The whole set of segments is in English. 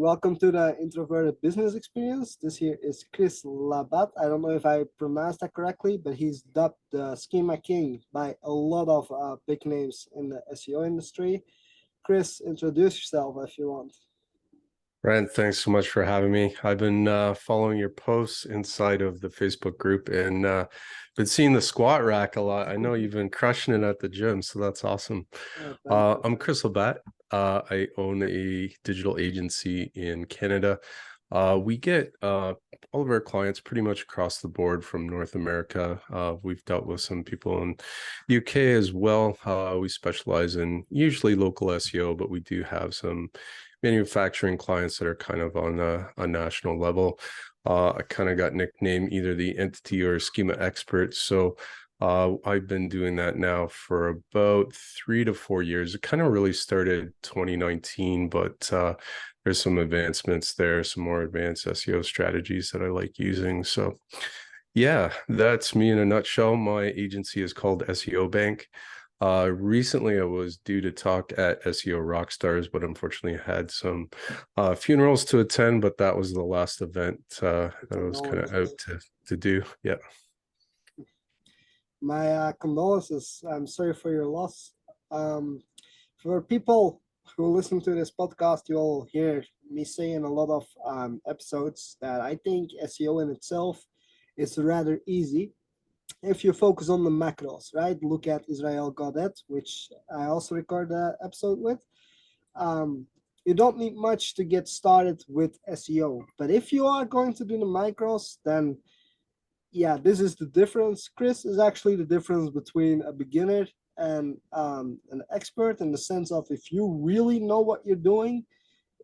welcome to the Introverted Business Experience. This here is Chris Labatte. I don't know if I pronounced that correctly, but he's dubbed the Schema King by a lot of big names in the SEO industry. Chris, introduce yourself if you want. Brent, thanks so much for having me. I've been following your posts inside of the Facebook group and been seeing the squat rack a lot. I know you've been crushing it at the gym, so that's awesome. I'm Chris Labatte. I own a digital agency in Canada. We get all of our clients pretty much across the board from North America. We've dealt with some people in the UK as well. We specialize in usually local SEO, but we do have some manufacturing clients that are kind of on a national level. I kind of got nicknamed either the entity or schema expert. So I've been doing that now for about 3 to 4 years. It kind of really started 2019, but there's some advancements there, some more advanced SEO strategies that I like using. So yeah, that's me in a nutshell. My agency is called SEO Bank. Recently I was due to talk at SEO Rockstars, but unfortunately I had some funerals to attend, but that was the last event that I was kind of out to do. Yeah. My condolences. I'm sorry for your loss. For people who listen to this podcast, you'll hear me saying a lot of episodes that I think SEO in itself is rather easy if you focus on the macros, right? Look at Israel Godet, which I also record the episode with. You don't need much to get started with SEO, but if you are going to do the macros, then yeah, this is the difference. Chris is actually the difference between a beginner and an expert, in the sense of if you really know what you're doing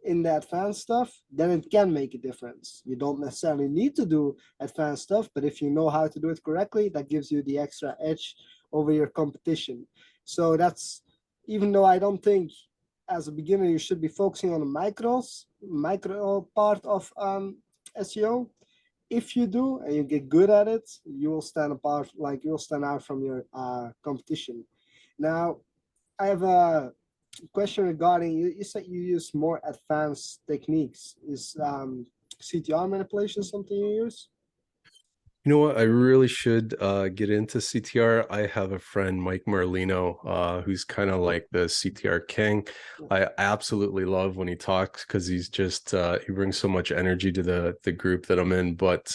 in the advanced stuff, then it can make a difference. You don't necessarily need to do advanced stuff, but if you know how to do it correctly, that gives you the extra edge over your competition. So that's, even though I don't think as a beginner you should be focusing on the micro part of SEO. If you do and you get good at it, you will stand apart, like you'll stand out from your competition. Now, I have a question regarding, you said you use more advanced techniques. Is CTR manipulation something you use? You know what? I really should get into CTR. I have a friend, Mike Marlino, who's kind of like the CTR king. I absolutely love when he talks because he's just he brings so much energy to the group that I'm in. But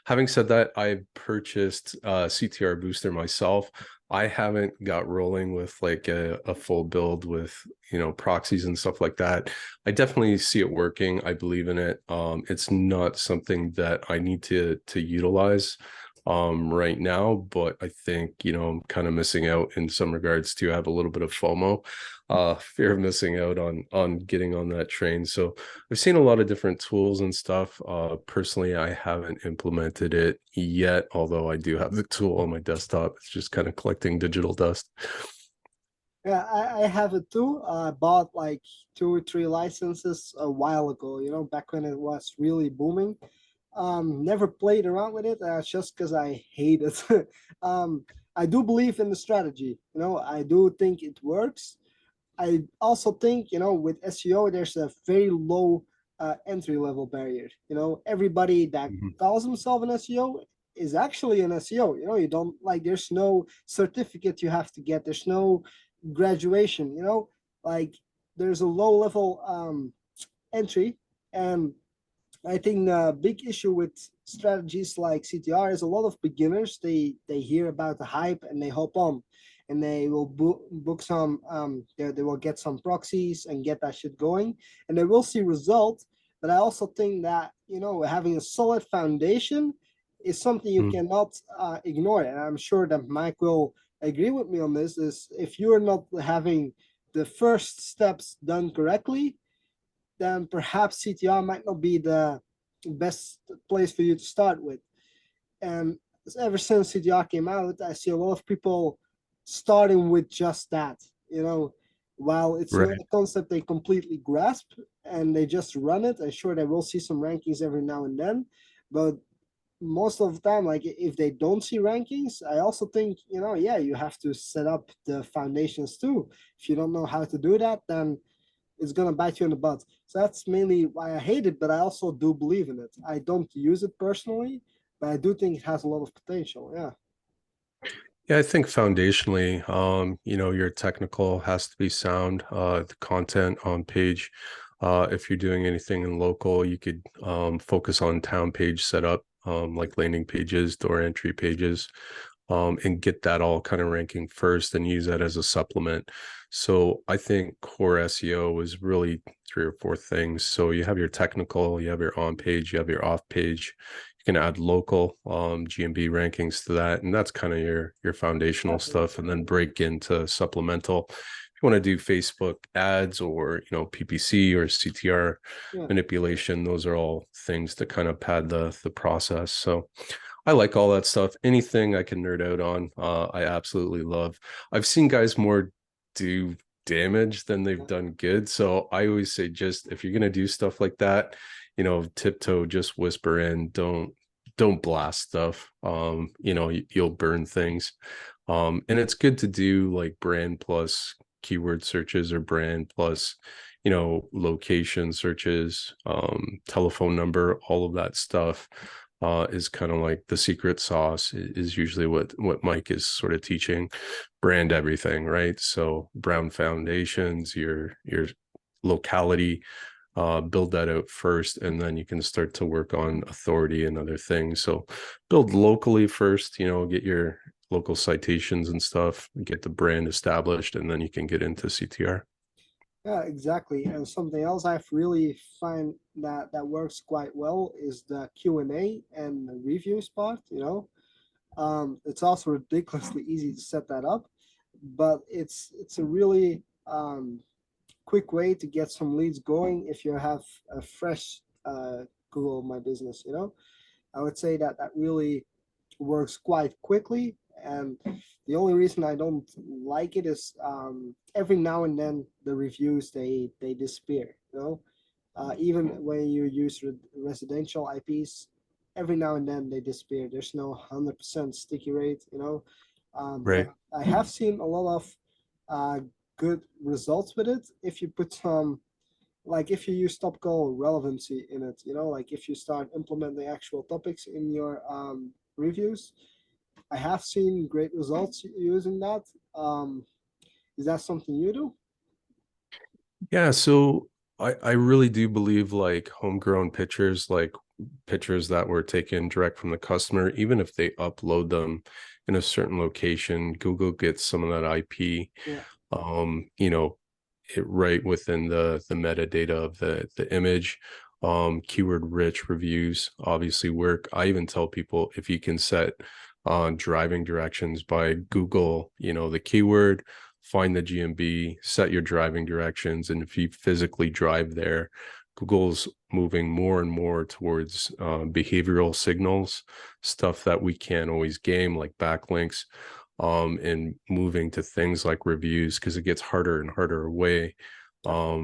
having said that, I've purchased CTR Booster myself. I haven't got rolling with like a full build with, you know, proxies and stuff like that. I definitely see it working. I believe in it. It's not something that I need to utilize right now, but I think, you know, I'm kind of missing out in some regards too. I have a little bit of FOMO, fear of missing out on getting on that train. So I've seen a lot of different tools and stuff. Personally, I haven't implemented it yet, although I do have the tool on my desktop. It's just kind of collecting digital dust. Yeah, I have it too. I bought like 2 or 3 licenses a while ago, you know, back when it was really booming. Never played around with it just because I hate it. I do believe in the strategy, you know, I do think it works. I also think, you know, with SEO, there's a very low entry level barrier. You know, everybody that calls himself an SEO is actually an SEO. You know, you don't like, there's no certificate you have to get. There's no graduation, you know, like there's a low level entry. And I think the big issue with strategies like CTR is a lot of beginners, they hear about the hype and they hop on, and they will book some they will get some proxies and get that shit going, and they will see results. But I also think that, you know, having a solid foundation is something you cannot ignore. And I'm sure that Mike will agree with me on this, is if you're not having the first steps done correctly, then perhaps CTR might not be the best place for you to start with. And ever since CTR came out, I see a lot of people starting with just that, you know, while it's not a concept they completely grasp and they just run it. I'm sure they will see some rankings every now and then, but most of the time, like if they don't see rankings, I also think, you know, yeah, you have to set up the foundations too. If you don't know how to do that, then it's gonna bite you in the butt. So that's mainly why I hate it, but I also do believe in it. I don't use it personally, but I do think it has a lot of potential. Yeah. Yeah, I think foundationally, your technical has to be sound. The content on page, if you're doing anything in local, you could focus on town page setup, like landing pages, door entry pages, and get that all kind of ranking first and use that as a supplement. So I think core SEO is really three or four things. So you have your technical, you have your on page, you have your off page. You can add local GMB rankings to that, and that's kind of your foundational Exactly. stuff, and then break into supplemental. If you want to do Facebook ads or PPC or CTR Yeah. manipulation, those are all things to kind of pad the process. So I like all that stuff. Anything I can nerd out on, I absolutely love. I've seen guys more do damage than they've done good. So I always say, just if you're gonna do stuff like that, tiptoe, just whisper in, don't blast stuff. You'll burn things. And it's good to do like brand plus keyword searches or brand plus, location searches, telephone number, all of that stuff is kind of like the secret sauce is usually what Mike is sort of teaching. Brand everything, right? So brown foundations, your locality, build that out first, and then you can start to work on authority and other things. So build locally first, get your local citations and stuff, get the brand established, and then you can get into CTR. Yeah, exactly. And something else I've really find that works quite well is the Q&A and the review spot, it's also ridiculously easy to set that up, but it's a really quick way to get some leads going if you have a fresh Google My Business, I would say that that really works quite quickly. And the only reason I don't like it is every now and then the reviews they disappear. Even when you use residential IPs, every now and then they disappear. There's no 100% sticky rate. But Right. I have seen a lot of uh, good results with it if you put some, like if you use topical relevancy in it, like if you start implementing actual topics in your reviews. I have seen great results using that. um is that something you do? Yeah, so I really do believe like homegrown pictures, like pictures that were taken direct from the customer, even if they upload them in a certain location, Google gets some of that IP, Yeah. um, you know, it right within the metadata of the image. Keyword rich reviews obviously work. I even tell people if you can set on driving directions by Google, the keyword, find the GMB, set your driving directions, and if you physically drive there, Google's moving more and more towards behavioral signals, stuff that we can't always game, like backlinks, and moving to things like reviews because it gets harder and harder away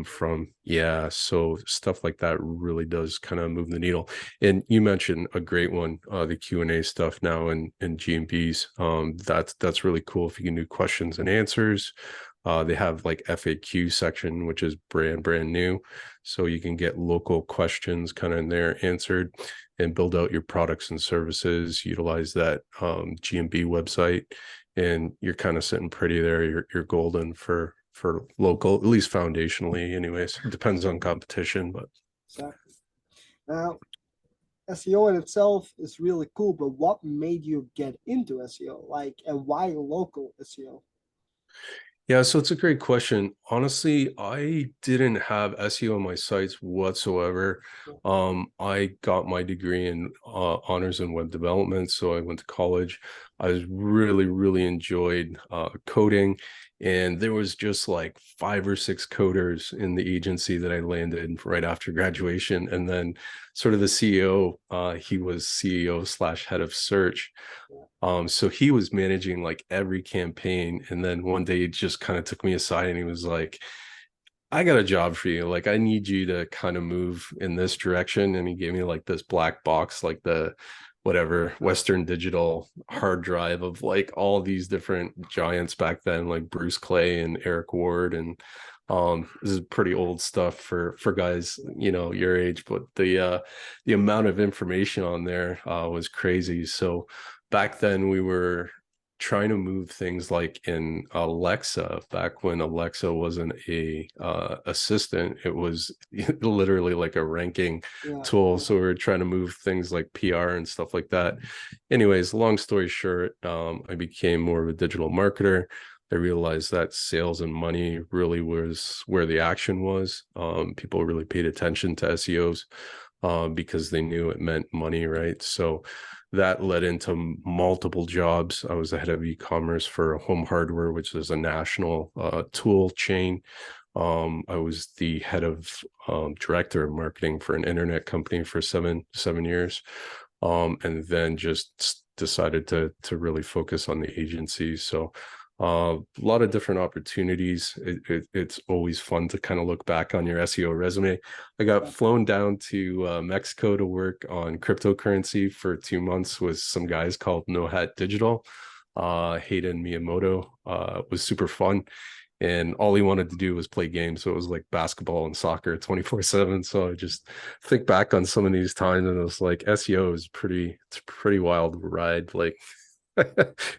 from, yeah, so stuff like that really does kind of move the needle. And you mentioned a great one, the Q&A stuff now in GMBs. That's really cool if you can do questions and answers. They have like FAQ section, which is brand new, so you can get local questions kind of in there answered and build out your products and services, utilize that GMB website, and you're kind of sitting pretty there. You're golden for local, at least foundationally. Anyways, it depends on competition, but Exactly. Now, SEO in itself is really cool, but what made you get into SEO, like, and why local SEO? yeah, so it's a great question. Honestly, I didn't have SEO on my sites whatsoever. I got my degree in honors in web development, so I went to college. I was really enjoyed coding, and there was just like 5 or 6 coders in the agency that I landed right after graduation, and then sort of the CEO, he was CEO slash head of search. So he was managing like every campaign. And then one day he just kind of took me aside and he was like, I got a job for you. Like, I need you to kind of move in this direction. And he gave me like this black box, like the whatever Western Digital hard drive of like all these different giants back then, like Bruce Clay and Eric Ward and This is pretty old stuff for guys, you know, your age, but the amount of information on there was crazy. So back then we were trying to move things like in Alexa, back when Alexa wasn't a assistant, it was literally like a ranking Yeah, tool. So we were trying to move things like PR and stuff like that. Anyways, long story short, I became more of a digital marketer. I realized that sales and money really was where the action was. People really paid attention to SEOs because they knew it meant money, right? So that led into multiple jobs. I was the head of e-commerce for Home Hardware, which is a national tool chain. I was the head of director of marketing for an internet company for seven years, and then just decided to really focus on the agency. So a lot of different opportunities. It's always fun to kind of look back on your SEO resume. I got yeah, flown down to Mexico to work on cryptocurrency for 2 months with some guys called No Hat Digital. Hayden Miyamoto was super fun. And all he wanted to do was play games. So it was like basketball and soccer 24/7. So I just think back on some of these times and it was like SEO is it's a pretty wild ride. Like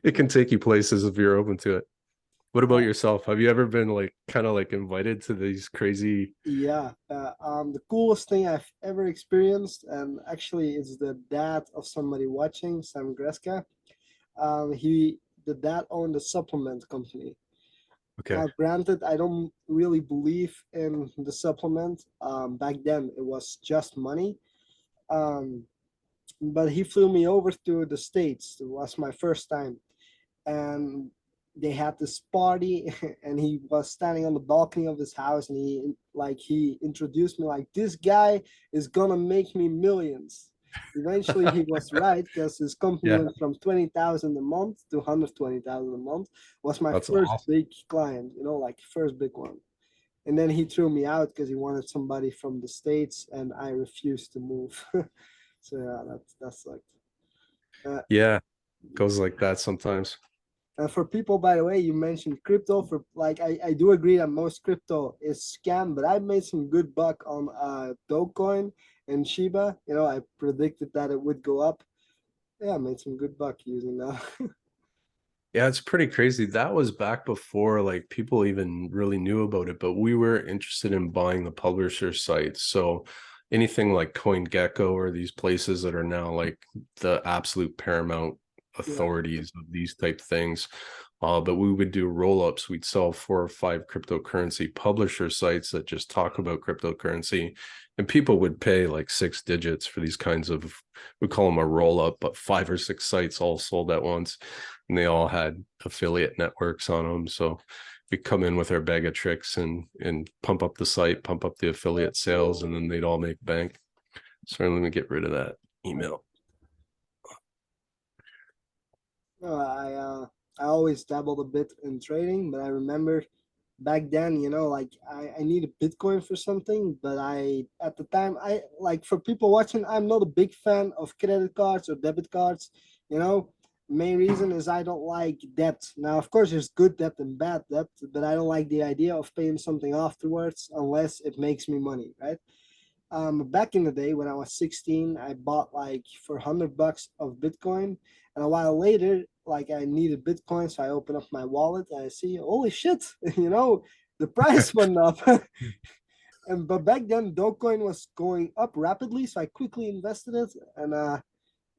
it can take you places if you're open to it. What about yeah. yourself? Have you ever been like kind of like invited to these crazy? Yeah, the coolest thing I've ever experienced, and actually, it's the dad of somebody watching, Sam Greska. The dad owned a supplement company. Okay. Now, granted, I don't really believe in the supplement. Back then, it was just money. Um, but he flew me over to the States. It was my first time, and they had this party and he was standing on the balcony of his house and he introduced me like, this guy is gonna make me millions. Eventually he was right, because his company Yeah, went from 20,000 a month to 120,000 a month. Was my that's first awesome. big client, like first big one. And then he threw me out because he wanted somebody from the States and I refused to move. So yeah, that's like uh, Yeah, goes like that sometimes. for people, by the way, you mentioned crypto. For like, I do agree that most crypto is scam, but I made some good buck on Dogecoin and Shiba. I predicted that it would go up. Yeah, I made some good buck using that. Yeah, it's pretty crazy. That was back before like people even really knew about it, but we were interested in buying the publisher sites. So anything like CoinGecko or these places that are now like the absolute paramount Yeah, authorities of these type things. But we would do roll-ups. We'd sell 4 or 5 cryptocurrency publisher sites that just talk about cryptocurrency. And people would pay like 6 digits for these kinds of, we call them a roll-up, but 5 or 6 sites all sold at once, and they all had affiliate networks on them. So we come in with our bag of tricks and pump up the site, pump up the affiliate sales, and then they'd all make bank. So let me get rid of that email. no, I always dabbled a bit in trading, but I remember back then, like I needed Bitcoin for something, but at the time, I like, for people watching, I'm not a big fan of credit cards or debit cards. You know, Main reason is I don't like debt. Now, of course, there's good debt and bad debt, but I don't like the idea of paying something afterwards unless it makes me money, right? Back in the day when I was 16, I bought like for $100 of Bitcoin, and a while later, like I needed Bitcoin, so I open up my wallet and I see, holy shit, the price went up. But back then, Dogecoin was going up rapidly, so I quickly invested it, and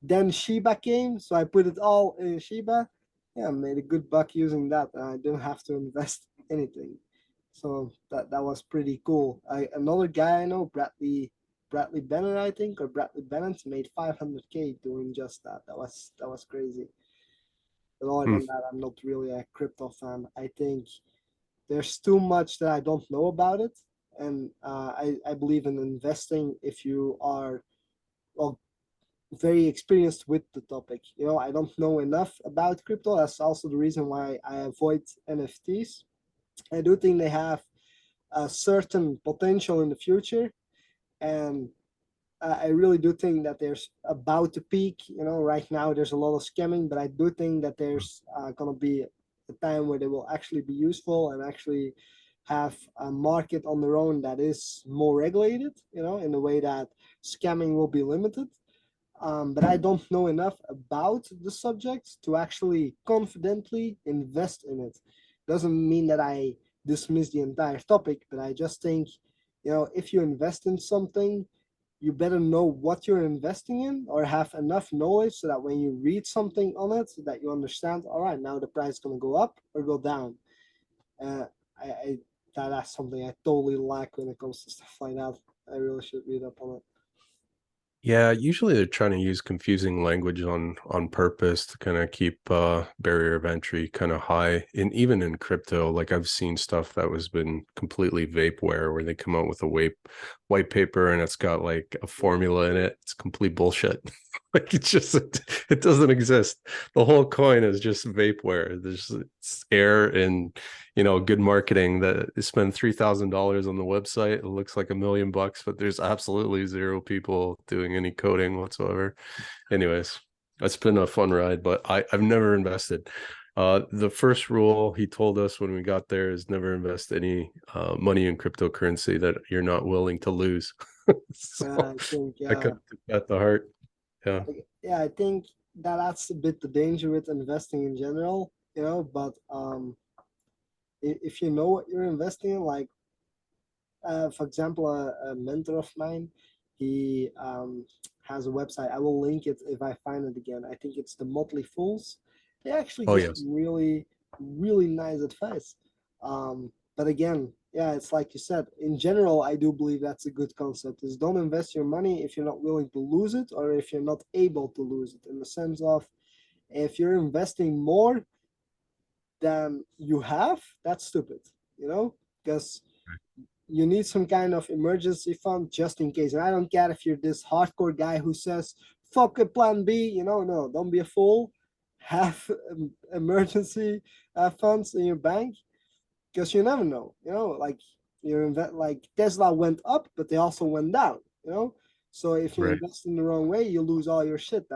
then Shiba came, so I put it all in Shiba. Yeah, I made a good buck using that, and I didn't have to invest anything. So that was pretty cool. Another guy I know, Bradley Bennett, I think, or Bradley Bennett, made 500K doing just that. That was crazy. But other Hmm. than that, I'm not really a crypto fan. I think there's too much that I don't know about it, and I believe in investing if you are, well, very experienced with the topic. I don't know enough about crypto. That's also the reason why I avoid NFTs. I do think they have a certain potential in the future, and I really do think that there's about to peak. Right now there's a lot of scamming, but I do think that there's going to be a time where they will actually be useful and actually have a market on their own that is more regulated, in a way that scamming will be limited. But I don't know enough about the subject to actually confidently invest in it. Doesn't mean that I dismiss the entire topic, but I just think, if you invest in something, you better know what you're investing in or have enough knowledge so that when you read something on it, that you understand, all right, now the price is going to go up or go down. Uh, I that's something I totally lack when it comes to stuff like that. I really should read up on it. Yeah, usually they're trying to use confusing language on purpose to kind of keep barrier of entry kind of high. And even in crypto, like I've seen stuff that was been completely vapeware where they come out with a white paper and it's got like a formula in it. It's complete bullshit. Like it doesn't exist. The whole coin is just vapeware. There's it's air and good marketing that spend $3,000 on the website. It looks like $1 million, but there's absolutely zero people doing any coding whatsoever. Anyways, it's been a fun ride, but I've never invested. The first rule he told us when we got there is never invest any money in cryptocurrency that you're not willing to lose. So I think, I yeah, kind of took that to heart. Yeah. I think that's a bit the danger with investing in general, but if you know what you're investing in, like, for example, a mentor of mine, he has a website. I will link it if I find it again. I think it's the Motley Fools. They actually Oh give yes. really, really nice advice. But again, yeah, it's like you said. In general, I do believe that's a good concept. Is don't invest your money if you're not willing to lose it, or if you're not able to lose it. In the sense of, if you're investing more than you have, that's stupid. Because you need some kind of emergency fund just in case. And I don't care if you're this hardcore guy who says, fuck a plan B, no, don't be a fool. Have emergency funds in your bank because you never know, like like Tesla went up, but they also went down. So if you Right. invest in the wrong way, you lose all your shit.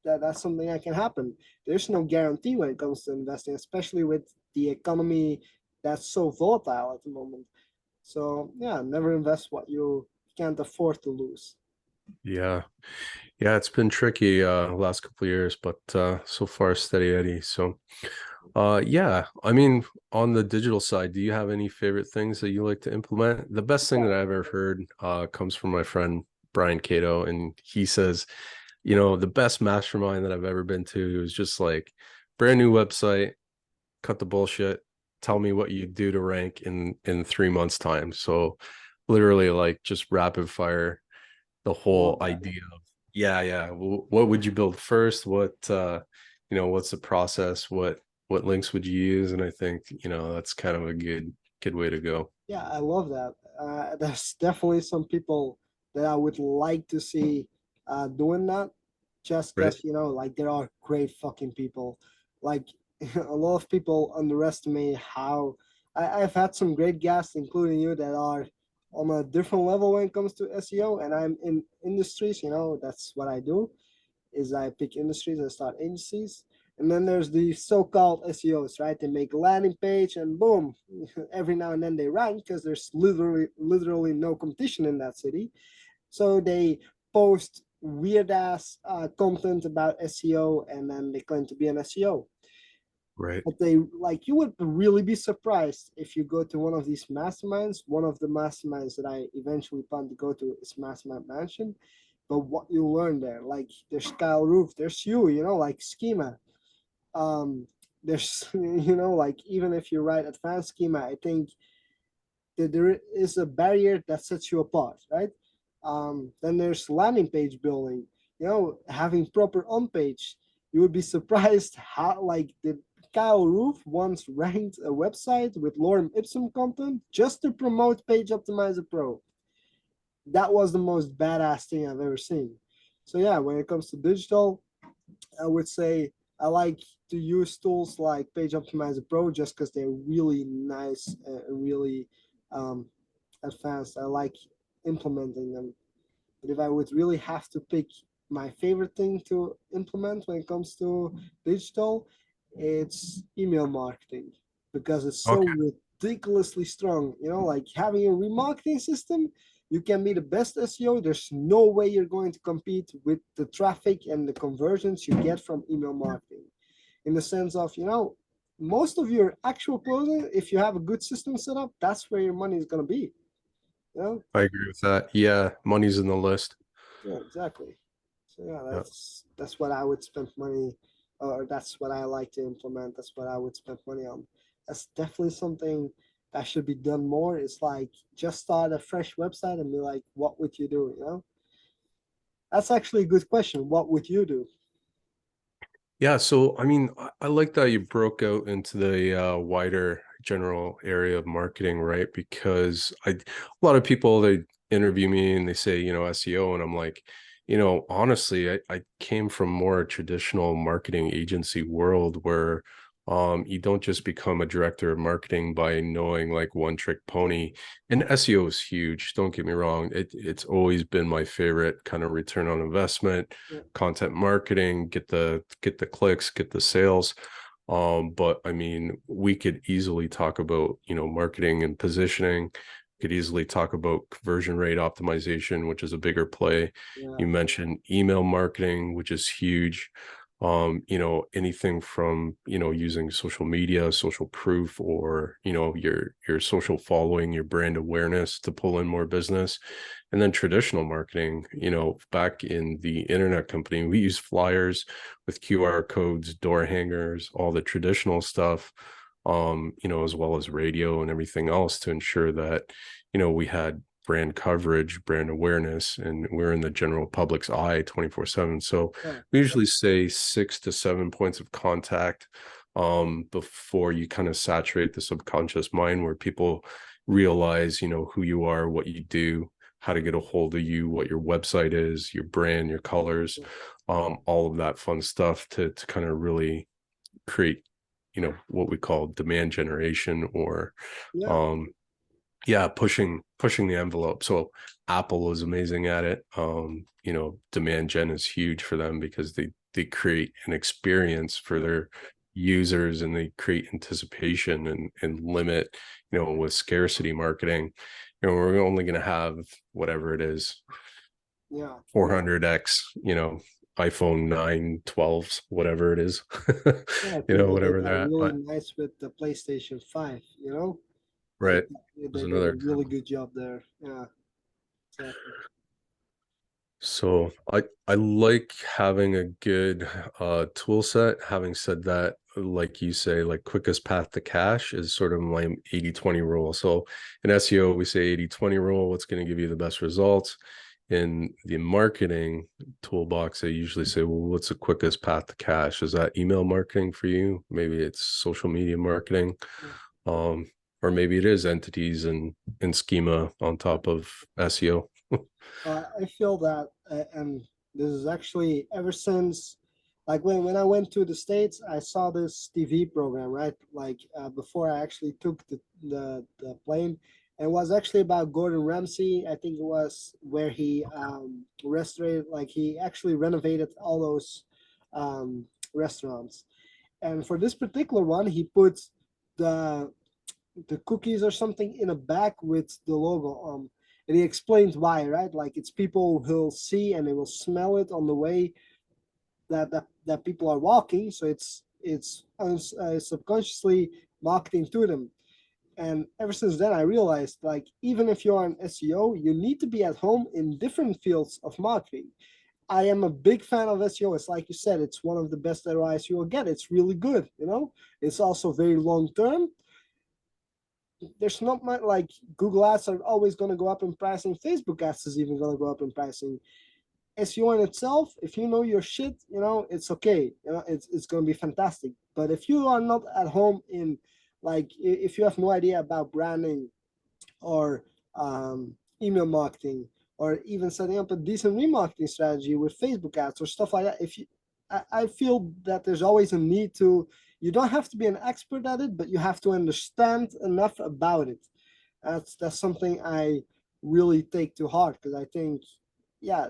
That's something that can happen. There's no guarantee when it comes to investing, especially with the economy that's so volatile at the moment. So yeah, never invest what you can't afford to lose. Yeah. Yeah, it's been tricky last couple of years, but so far steady Eddie. So yeah, I mean, on the digital side, do you have any favorite things that you like to implement? The best thing Yeah, that I've ever heard comes from my friend Brian Cato, and he says, the best mastermind that I've ever been to is just like brand new website, cut the bullshit, tell me what you do to rank in 3 months time. So literally like just rapid fire the I whole love that. idea of yeah. What would you build first? What's the process? What links would you use? And I think that's kind of a good way to go. Yeah, I love that. There's definitely some people that I would like to see doing that, just Right. because like there are great fucking people. Like a lot of people underestimate how I've had some great guests, including you, that are on a different level when it comes to SEO, and I'm in industries. That's what I do. Is I pick industries and start agencies. And then there's the so-called SEOs, right? They make a landing page and boom, every now and then they rank because there's literally no competition in that city. So they post weird ass content about SEO and then they claim to be an SEO. Right. But they like you would really be surprised if you go to one of these masterminds. One of the masterminds that I eventually plan to go to is Mastermind Mansion. But what you learn there, like there's Kyle Roof, there's like Schema. There's like even if you write advanced schema, I think that there is a barrier that sets you apart, right? Then there's landing page building, having proper on page. You would be surprised how like the Kyle Roof once ranked a website with lorem ipsum content just to promote Page Optimizer Pro. That was the most badass thing I've ever seen. So yeah, when it comes to digital, I would say I like to use tools like Page Optimizer Pro just because they're really nice and really um, advanced. I like implementing them. But if I would really have to pick my favorite thing to implement when it comes to digital, it's email marketing because it's so Okay. ridiculously strong. You know, like having a remarketing system, you can be the best SEO. There's no way you're going to compete with the traffic and the conversions you get from email marketing. In the sense of, you know, most of your actual closing, if you have a good system set up, that's where your money is going to be. You know? I agree with that. Yeah, money's in the list. Yeah, exactly. So yeah, Yeah. that's what I would spend money, or that's what I like to implement. That's what I would spend money on. That's definitely something that should be done more. It's like just start a fresh website and be like, what would you do? You know, that's actually a good question. What would you do? Yeah, so I mean, I like that you broke out into the wider general area of marketing, right? Because a lot of people they interview me and they say, SEO, and I'm like, honestly, I came from more traditional marketing agency world where you don't just become a director of marketing by knowing like one trick pony. And SEO is huge, don't get me wrong. It's always been my favorite kind of return on investment Yeah, content marketing, get the clicks, get the sales. But I mean, we could easily talk about, marketing and positioning. Could easily talk about conversion rate optimization, which is a bigger play. yeah, You mentioned email marketing, which is huge. Anything from, using social media, social proof, or, your social following, your brand awareness to pull in more business. And then traditional marketing, back in the internet company, we use flyers with QR codes, door hangers, all the traditional stuff, as well as radio and everything else to ensure that, we had brand coverage, brand awareness, and we're in the general public's eye 24/7. So yeah, we usually say 6 to 7 points of contact before you kind of saturate the subconscious mind where people realize, who you are, what you do, how to get a hold of you, what your website is, your brand, your colors, all of that fun stuff to kind of really create, what we call demand generation or yeah, um yeah, pushing the envelope. So Apple is amazing at it. Demand gen is huge for them because they create an experience for yeah, their users and they create anticipation and limit, with scarcity marketing. We're only going to have whatever it is, yeah, yeah. 400x, iPhone 9, 12s, whatever it is, Yeah, I think they did whatever that they're at. really But nice with the PlayStation 5, you know? Like right, was they did a another really example. good job there. Yeah, exactly. So I like having a good tool set. Having said that, like you say, like quickest path to cash is sort of my 80/20 rule. So in SEO, we say 80/20 rule, what's going to give you the best results? In the marketing toolbox, I usually say, well, what's the quickest path to cash? Is that email marketing for you? Maybe it's social media marketing. Yeah. Um, or maybe it is entities and schema on top of SEO. I feel that, and this is actually ever since, like when I went to the States, I saw this TV program, right? Like before I actually took the plane. And it was actually about Gordon Ramsay. I think it was where he restored, like he actually renovated all those restaurants. And for this particular one, he put the the cookies or something in a bag with the logo on. And he explains why, right? Like it's people who'll see and they will smell it on the way that people are walking. So it's subconsciously marketing to them. And ever since then, I realized like even if you're an SEO, you need to be at home in different fields of marketing. I am a big fan of SEO. It's like you said, it's one of the best ROIs you will get. It's really good, you know. It's also very long term. There's not much like Google ads are always going to go up in pricing. Facebook ads is even going to go up in pricing. SEO in itself, if you know your shit, you know, it's okay. You know, it's going to be fantastic. But if you are not at home in, like, if you have no idea about branding or email marketing or even setting up a decent remarketing strategy with Facebook ads or stuff like that, if you, I feel that there's always a need to, you don't have to be an expert at it, but you have to understand enough about it. That's something I really take to heart because I think, yeah,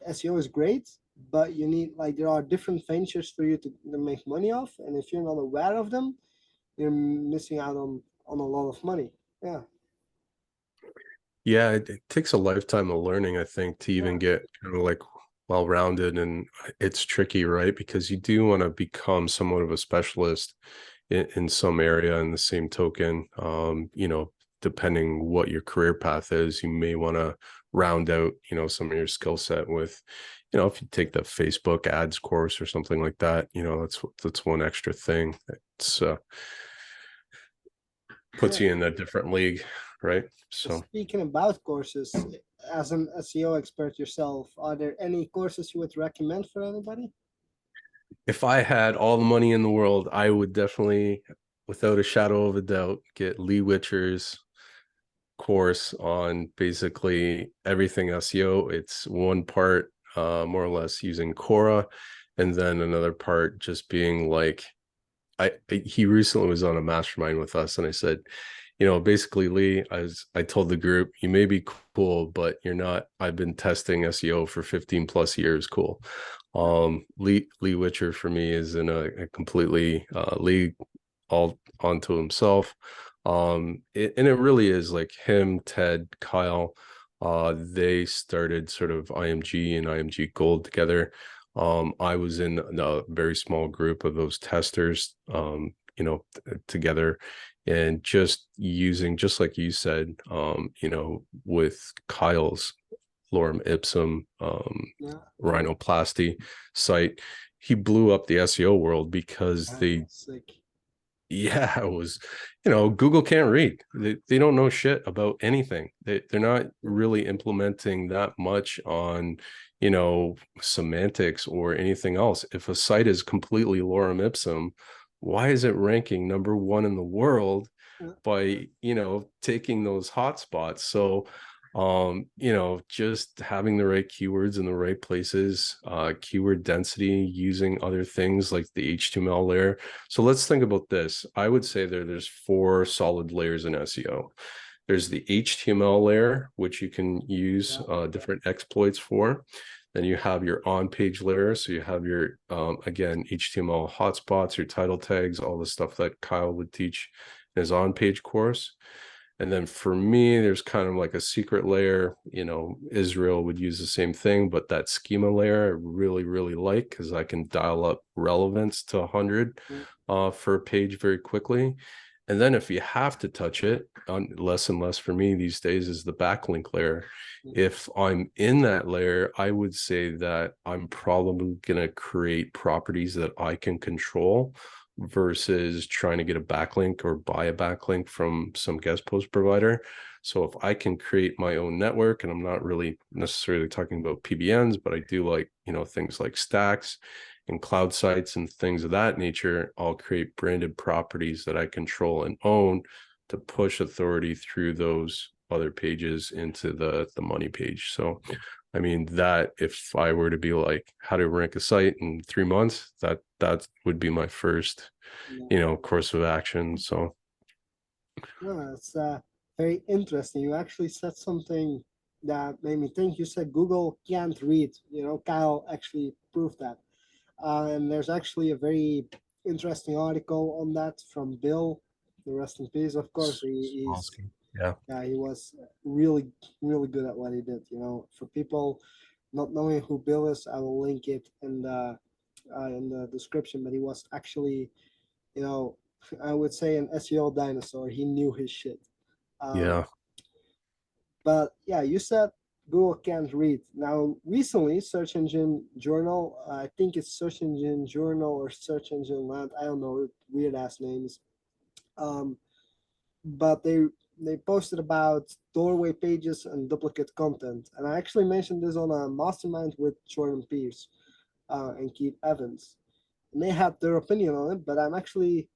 SEO is great, but you need like there are different ventures for you to make money off, and if you're not aware of them, you're missing out on on a lot of money. Yeah, Yeah, it takes a lifetime of learning, I think, to even yeah, get kind of like well-rounded, and it's tricky, right? Because you do want to become somewhat of a specialist in some area. In the same token, depending what your career path is, you may want to round out, some of your skill set with, if you take the Facebook ads course or something like that, that's one extra thing. It's puts yeah. you in a different league, right? So Speaking about courses, as an SEO expert yourself, are there any courses you would recommend for anybody? if I had all the money in the world, I would definitely, without a shadow of a doubt, get Lee Witcher's course on basically everything SEO. It's one part more or less using Quora, and then another part just being like, he recently was on a mastermind with us, and I said, basically, Lee, I told the group, you may be cool, but you're not. I've been testing SEO for 15 plus years. Cool. Lee Witcher for me is in a completely league all onto himself. And it really is like him, Ted, Kyle. They started sort of IMG and IMG Gold together. I was in a very small group of those testers, together, and just using, just like you said, with Kyle's lorem ipsum, Yeah, rhinoplasty site, he blew up the SEO world because sick. yeah, it was, Google can't read. They don't know shit about anything. They're not really implementing that much on, semantics or anything else. If a site is completely lorem ipsum, why is it ranking number one in the world Yeah, by, taking those hotspots? So just having the right keywords in the right places, keyword density, using other things like the HTML layer. So let's think about this. I would say there's four solid layers in SEO. There's the HTML layer, which you can use yeah, different exploits for. Then you have your on-page layer. So you have your, again, HTML hotspots, your title tags, all the stuff that Kyle would teach in his on-page course. And then for me, there's kind of like a secret layer. Israel would use the same thing, but that schema layer I really, really like because I can dial up relevance to 100 yeah, for a page very quickly. And then if you have to touch it, less and less for me these days is the backlink layer. yeah, If I'm in that layer, I would say that I'm probably going to create properties that I can control versus trying to get a backlink or buy a backlink from some guest post provider. So if I can create my own network, and I'm not really necessarily talking about PBNs, but I do like, things like stacks and cloud sites and things of that nature, I'll create branded properties that I control and own to push authority through those other pages into the money page. So I mean, that if I were to be like how to rank a site in 3 months, that would be my first, yeah. course of action. So No, it's very interesting. You actually said something that made me think. You said Google can't read. Kyle actually proved that. And there's actually a very interesting article on that from Bill. The rest in peace, of course. He's yeah. Yeah, he was really, really good at what he did. For people not knowing who Bill is, I will link it in the description. But he was actually, you know, I would say an SEO dinosaur. He knew his shit. Um, Yeah. but yeah, you said Google can't read. Now, recently, Search Engine Journal, I think it's Search Engine Journal or Search Engine Land. I don't know, weird ass names. Um, but they posted about doorway pages and duplicate content. And I actually mentioned this on a mastermind with Jordan Pierce and Keith Evans. And they had their opinion on it, but I'm actually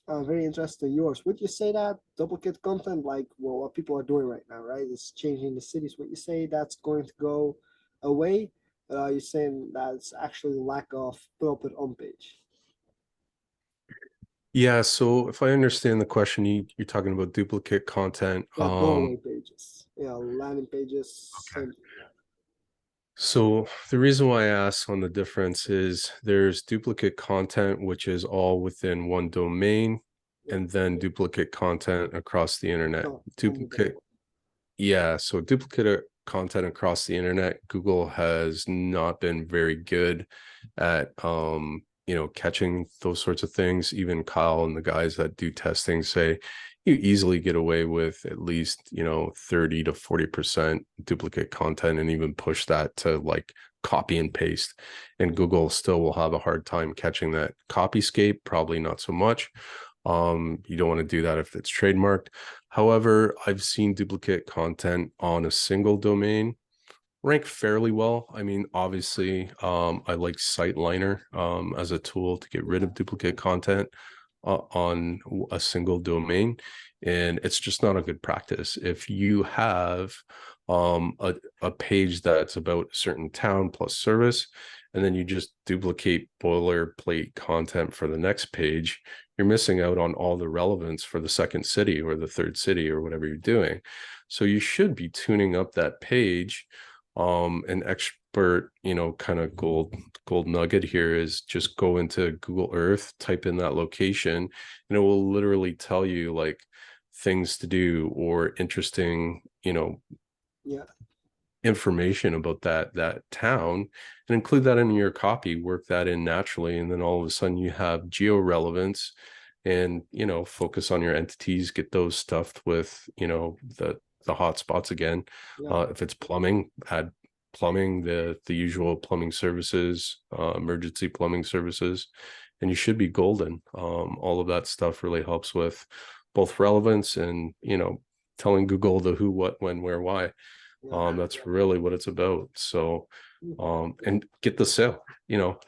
very interested in yours. Would you say that duplicate content, like what people are doing right now, right, is changing the cities? Would you say that's going to go away? Are you saying that it's actually lack of put it on page? Yeah. So if I understand the question, you're talking about duplicate content. Yeah, doorway pages. Yeah, landing pages, Okay. same thing. Yeah. So the reason why I ask on the difference is there's duplicate content, which is all within one domain. and then duplicate content across the internet. So, Duplicate, yeah. So duplicate content across the internet. Google has not been very good at, catching those sorts of things. Even Kyle and the guys that do testing say you easily get away with at least, 30 to 40% duplicate content, and even push that to like copy and paste. And Google still will have a hard time catching that. Copyscape, probably not so much. You don't want to do that if it's trademarked. However, I've seen duplicate content on a single domain rank fairly well. I mean, obviously, I like SiteLiner as a tool to get rid of duplicate content on a single domain, and it's just not a good practice. If you have a page that's about a certain town plus service, and then you just duplicate boilerplate content for the next page, you're missing out on all the relevance for the second city or the third city or whatever you're doing. So you should be tuning up that page. An expert, kind of gold nugget here is just go into Google Earth, type in that location, and it will literally tell you like things to do or interesting, information about that town, and include that in your copy, work that in naturally, and then all of a sudden you have geo relevance, and focus on your entities, get those stuffed with the hot spots again. If it's plumbing, add plumbing, the usual plumbing services, emergency plumbing services, and you should be golden. All of that stuff really helps with both relevance and telling Google the who, what, when, where, why. That's really what it's about. So and get the sale,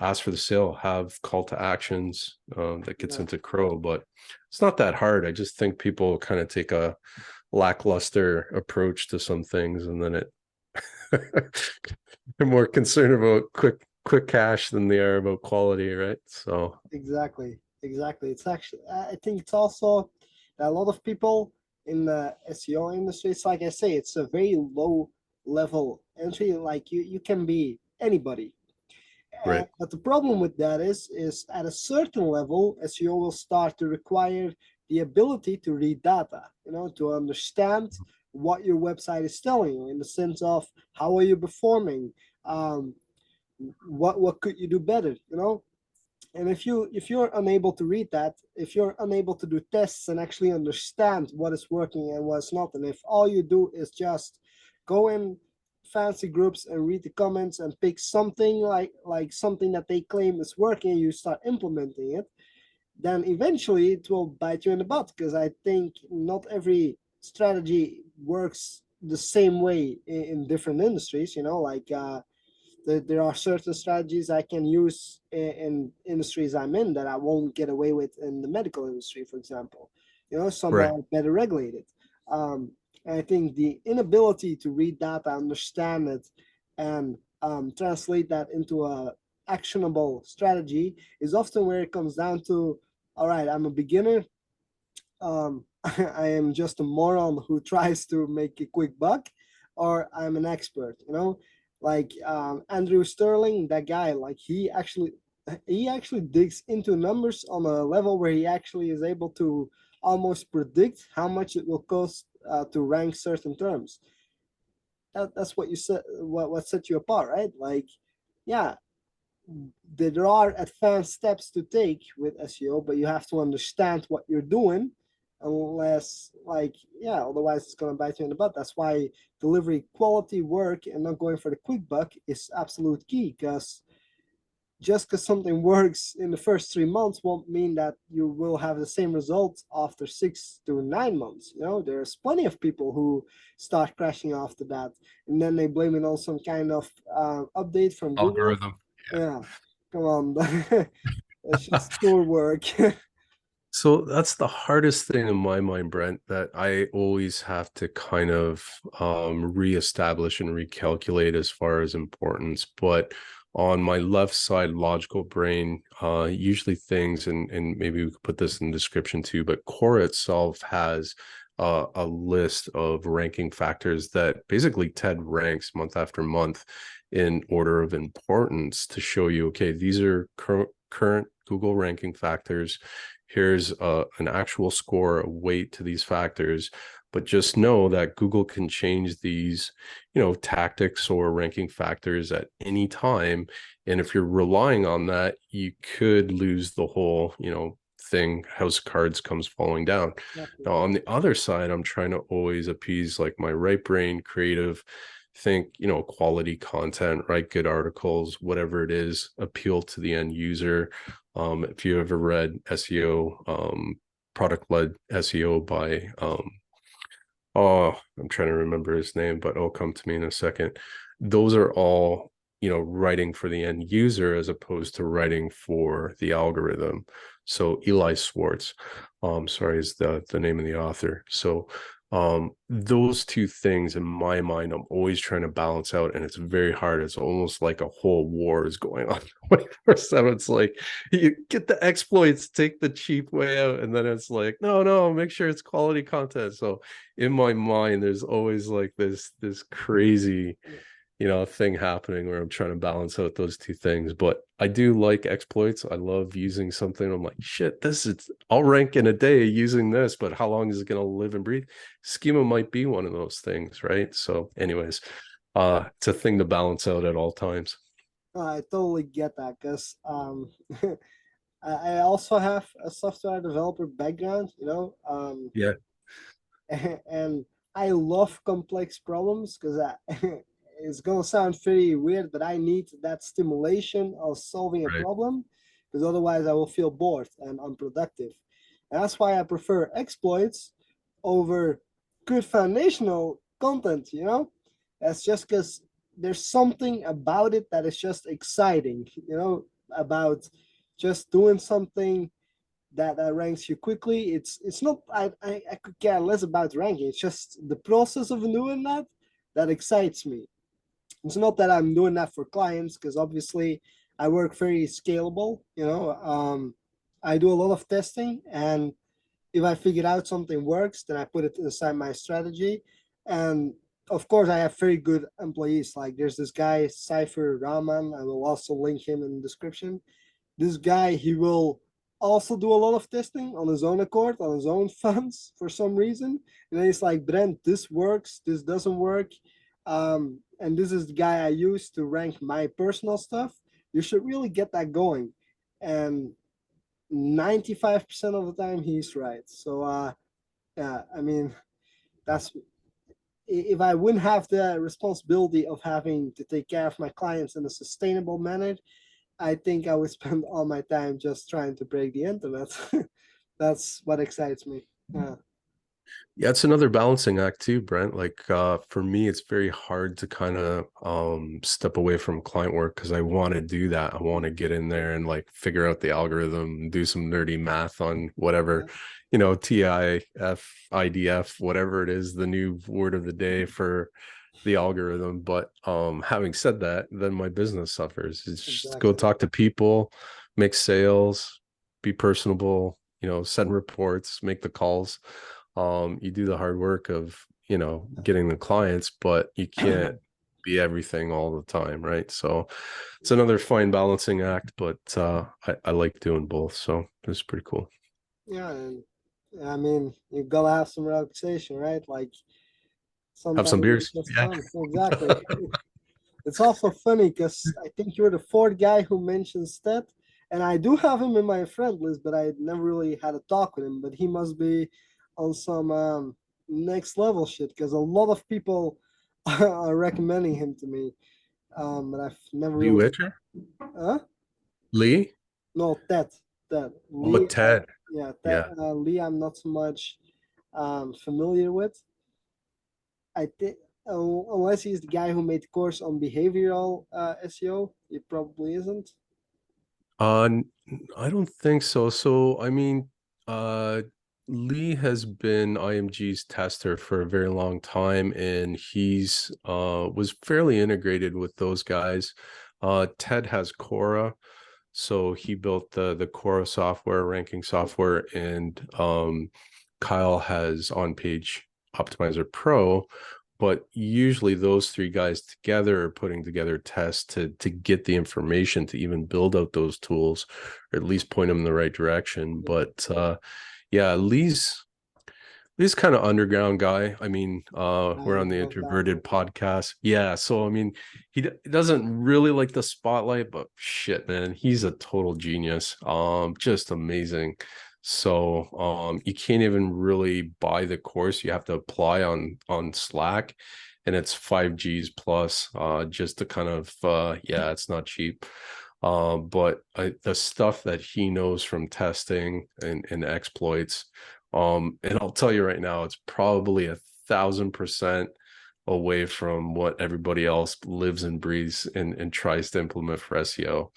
ask for the sale, have call to actions. That gets into Crow, but it's not that hard. I just think people kind of take a lackluster approach to some things, and then they're more concerned about quick cash than they are about quality, right? So exactly. It's actually, I think it's also that a lot of people in the SEO industry, it's like I say, it's a very low level entry. Like you can be anybody. right. But the problem with that is at a certain level, SEO will start to require the ability to read data, to understand what your website is telling you in the sense of how are you performing, what could you do better, and if you're unable to read that, if you're unable to do tests and actually understand what is working and what's not, and if all you do is just go in fancy groups and read the comments and pick something like something that they claim is working and you start implementing it, then eventually it will bite you in the butt, because I think not every strategy works the same way in different industries. There are certain strategies I can use in industries I'm in that I won't get away with in the medical industry, for example. Some Right. are better regulated. And I think the inability to read data, understand it, and translate that into a actionable strategy is often where it comes down to, all right, I'm a beginner. I am just a moron who tries to make a quick buck, or I'm an expert, like Andrew Sterling, that guy, like he actually digs into numbers on a level where he actually is able to almost predict how much it will cost to rank certain terms. That's what you said, what set you apart, right? Like, yeah, there are advanced steps to take with SEO, but you have to understand what you're doing, unless otherwise it's going to bite you in the butt. That's why delivery quality work and not going for the quick buck is absolute key, because just because something works in the first 3 months won't mean that you will have the same results after 6 to 9 months. There's plenty of people who start crashing after that, and then they blame it on some kind of update from Google. Algorithm. Yeah, come on. It's just schoolwork. So that's the hardest thing in my mind, Brent, that I always have to kind of reestablish and recalculate as far as importance. But on my left side logical brain, usually things, and maybe we could put this in the description too, but Core itself has a list of ranking factors that basically TED ranks month after month in order of importance to show you, okay, these are current Google ranking factors. Here's an actual score, a weight to these factors. But just know that Google can change these, tactics or ranking factors at any time. And if you're relying on that, you could lose the whole, thing, house cards comes falling down. Exactly. Now, on the other side, I'm trying to always appease like my right brain creative, think, quality content, write good articles, whatever it is, appeal to the end user. If you ever read SEO, product-led SEO by oh, I'm trying to remember his name, but it'll come to me in a second. Those are all, writing for the end user as opposed to writing for the algorithm. So Eli Schwartz, sorry, is the name of the author. So those two things in my mind, I'm always trying to balance out, and it's very hard. It's almost like a whole war is going on 24/7. It's like you get the exploits, take the cheap way out, and then it's like, no, make sure it's quality content. So in my mind, there's always like this crazy thing happening where I'm trying to balance out those two things. But I do like exploits. I love using something. I'm like, shit, I'll rank in a day using this, but how long is it going to live and breathe? Schema might be one of those things, right? So anyways, it's a thing to balance out at all times. I totally get that because I also have a software developer background, Yeah, and I love complex problems because it's gonna sound very weird, but I need that stimulation of solving a right. problem because otherwise I will feel bored and unproductive. And that's why I prefer exploits over good foundational content. That's just because there's something about it that is just exciting. About just doing something that ranks you quickly. It's not I could care less about ranking. It's just the process of doing that excites me. It's not that I'm doing that for clients because obviously I work very scalable. I do a lot of testing, and if I figure out something works, then I put it inside my strategy. And of course, I have very good employees. Like there's this guy Cypher Rahman. I will also link him in the description. This guy, he will also do a lot of testing on his own accord, on his own funds for some reason. And then he's like, Brent, this works, this doesn't work. And this is the guy I use to rank my personal stuff. You should really get that going. And 95% of the time, he's right. So, yeah, I mean, that's if I wouldn't have the responsibility of having to take care of my clients in a sustainable manner, I think I would spend all my time just trying to break the internet. That's what excites me. Yeah. Yeah, it's another balancing act too, Brent. Like for me, it's very hard to kind of step away from client work because I want to do that. I want to get in there and like figure out the algorithm, do some nerdy math on whatever, Yeah. TIF, IDF, whatever it is, the new word of the day for the algorithm. But having said that, then my business suffers. It's just go Exactly. talk to people, make sales, be personable, send reports, make the calls. You do the hard work of getting the clients, but you can't be everything all the time, right? So it's another fine balancing act, but I like doing both, so it's pretty cool. Yeah, and I mean, you gotta have some relaxation, right? Like Have some sometimes it's beers. just Yeah. fun. Exactly. It's also funny because I think you're the fourth guy who mentions that, and I do have him in my friend list, but I never really had a talk with him. But he must be on some next level shit because a lot of people are recommending him to me. But I've never Lee really. Witcher? Huh? Lee? No, Ted. Ted. Oh, Lee. Ted. Yeah, Ted. Yeah. Lee. I'm not so much familiar with. I think unless he's the guy who made the course on behavioral SEO, he probably isn't. I don't think so. So, I mean, uh, Lee has been IMG's tester for a very long time, and he's was fairly integrated with those guys. Ted has Cora, so he built the Cora software, ranking software, and Kyle has On Page Optimizer Pro. but usually those three guys together are putting together tests to get the information to even build out those tools, or at least point them in the right direction. But yeah, Lee's kind of underground guy. I mean, we're I on the love that. Introverted podcast. Yeah, so I mean, he doesn't really like the spotlight, but shit, man, he's a total genius. Just amazing. So, you can't even really buy the course. You have to apply on Slack, and it's 5Gs plus, just to kind of yeah, it's not cheap. But the stuff that he knows from testing and exploits, and I'll tell you right now, it's probably 1,000% away from what everybody else lives and breathes and tries to implement for SEO.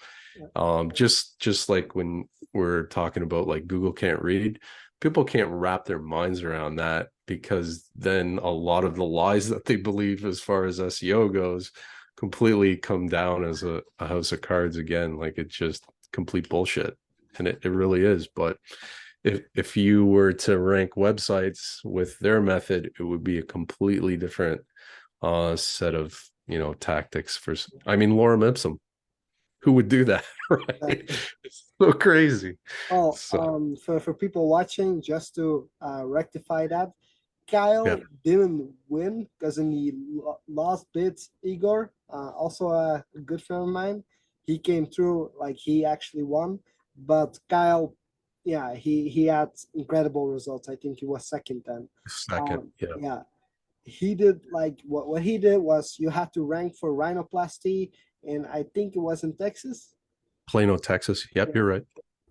Just like when we're talking about like Google can't read, people can't wrap their minds around that, because then a lot of the lies that they believe as far as SEO goes completely come down as a house of cards again. Like, it's just complete bullshit. And it really is. But if you were to rank websites with their method, it would be a completely different set of, tactics for, I mean, Lorem Ipsum, who would do that? Right? Exactly. It's so crazy. Oh, So for people watching, just to rectify that, yeah, Kyle didn't win because in the last bit, Igor, also a good friend of mine, he came through like he actually won. But Kyle, yeah, he had incredible results. I think he was second then. second, yeah. Yeah, he did like what he did was you had to rank for rhinoplasty, and I think it was in Texas. Plano, Texas. Yep, Yeah, you're right.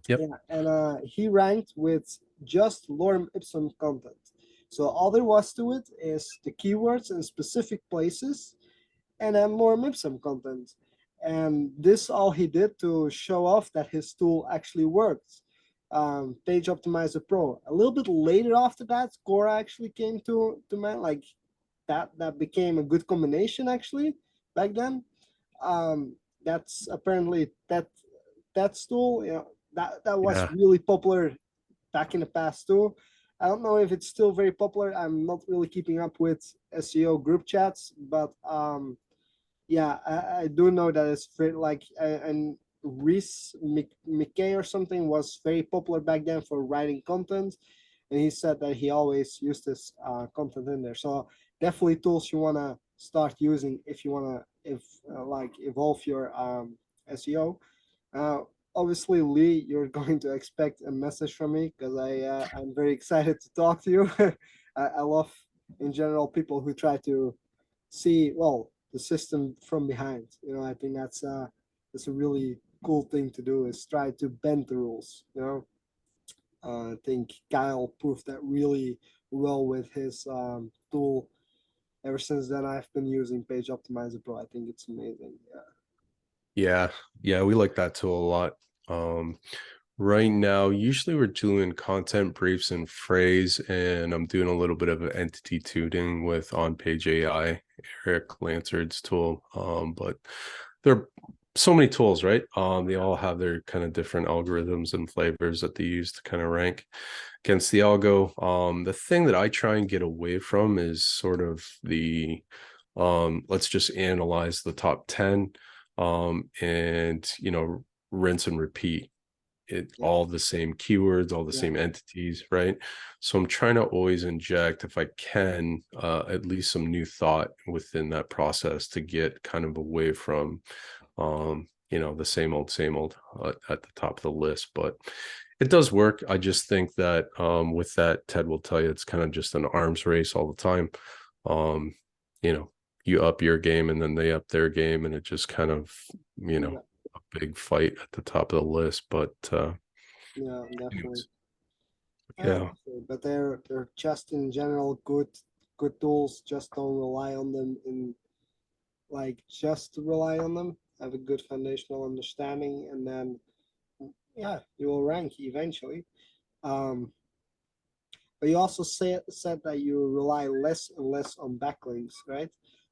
Yep. yeah, and he ranked with just lorem ipsum content. So all there was to it is the keywords in specific places, and then lorem ipsum content. And this all he did to show off that his tool actually works. Page Optimizer Pro. A little bit later after that, Cora actually came to mind. Like that became a good combination actually back then. Um, that's apparently that tool. That was Yeah. really popular back in the past too. I don't know if it's still very popular. I'm not really keeping up with SEO group chats, but yeah, I do know that it's very like and Reese McKay or something was very popular back then for writing content, and he said that he always used this content in there. So definitely tools you wanna start using if you wanna if like evolve your SEO. Uh, Obviously, Lee, you're going to expect a message from me because I'm very excited to talk to you. I love in general people who try to see well the system from behind. I think that's a really cool thing to do is try to bend the rules. I think Kyle proved that really well with his tool. Ever since then, I've been using Page Optimizer Pro. I think it's amazing. Yeah. Yeah. Yeah, we like that tool a lot. Right now, usually we're doing content briefs and phrase, and I'm doing a little bit of entity tuning with on-page AI, Eric Lansard's tool. But there are so many tools, right? They all have their kind of different algorithms and flavors that they use to kind of rank against the algo. The thing that I try and get away from is sort of the let's just analyze the top 10, and rinse and repeat it, Yeah. all the same keywords, all the Yeah. same entities, right? So I'm trying to always inject, if I can, at least some new thought within that process to get kind of away from the same old at the top of the list. But it does work. I just think that with that, Ted will tell you, it's kind of just an arms race all the time. um you know you up your game and then they up their game, and it just kind of, Yeah. a big fight at the top of the list. But Yeah. Definitely. anyways, yeah. But they're just in general good tools. Just don't rely on them in like just to rely on them. Have a good foundational understanding, and then yeah, you will rank eventually. Um, but you also said that you rely less and less on backlinks, right?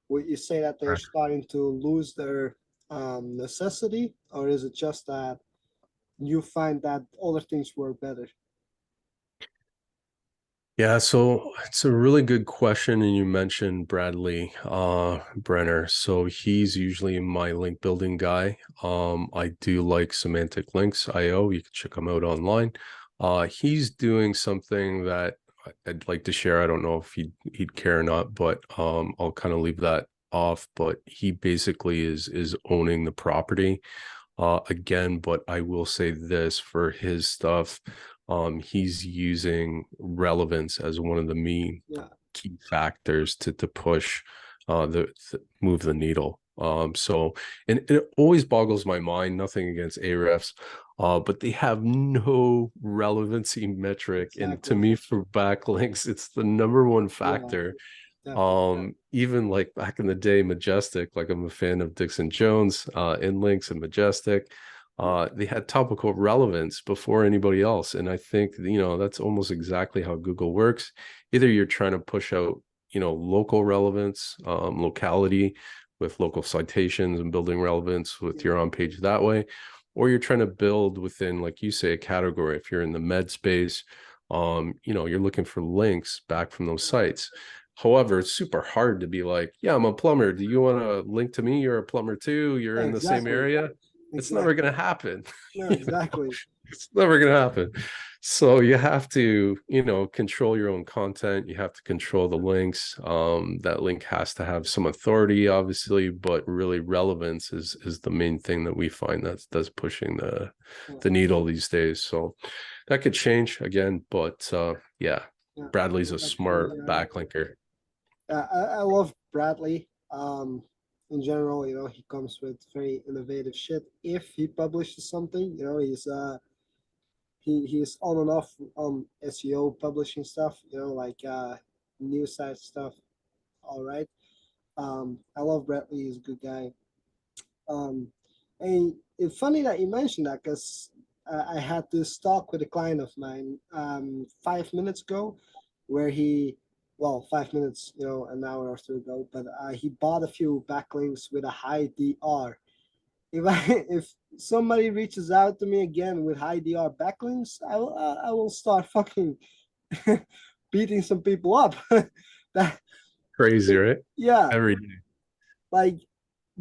Would you say that they're starting to lose their necessity, or is it just that you find that other things work better? Yeah, so it's a really good question, and you mentioned Bradley Brenner. So he's usually my link building guy. I do like Semantic Links IO. You can check him out online. He's doing something that I'd like to share. I don't know if he'd care or not, but I'll kind of leave that off. But he basically is owning the property again, but I will say this for his stuff, he's using relevance as one of the main Yeah, key factors to push move the needle. So and it always boggles my mind, nothing against Ahrefs, but they have no relevancy metric. And to exactly. me, for backlinks, it's the number one Yeah, factor. definitely. Even like back in the day, Majestic, like I'm a fan of Dixon Jones, Inlinks and Majestic. Yeah, They had topical relevance before anybody else. And I think, that's almost exactly how Google works. Either you're trying to push out, local relevance, locality with local citations and building relevance with yeah, your on page that way, or you're trying to build within, like you say, a category. If you're in the med space, you're looking for links back from those sites. However, it's super hard to be like, yeah, I'm a plumber. Do you want to link to me? You're a plumber too. You're in the same exactly, area. It's never exactly. going to happen. No, You know, exactly. it's never going to happen. So you have to, control your own content. You have to control the links. That link has to have some authority, obviously, but really relevance is the main thing that we find that's pushing Yeah, the needle these days. So that could change again, but yeah, yeah, Bradley's a actually, smart backlinker. I love Bradley. In general, he comes with very innovative shit. If he publishes something, he's on and off on SEO publishing stuff. Like news site stuff. All right. I love Bradley. He's a good guy. Um, and it's funny that you mentioned that because I had this talk with a client of mine 5 minutes ago, where well, 5 minutes, an hour or two ago, but he bought a few backlinks with a high DR. If somebody reaches out to me again with high DR backlinks, I will start fucking beating some people up. that Crazy, right? yeah, Every day. like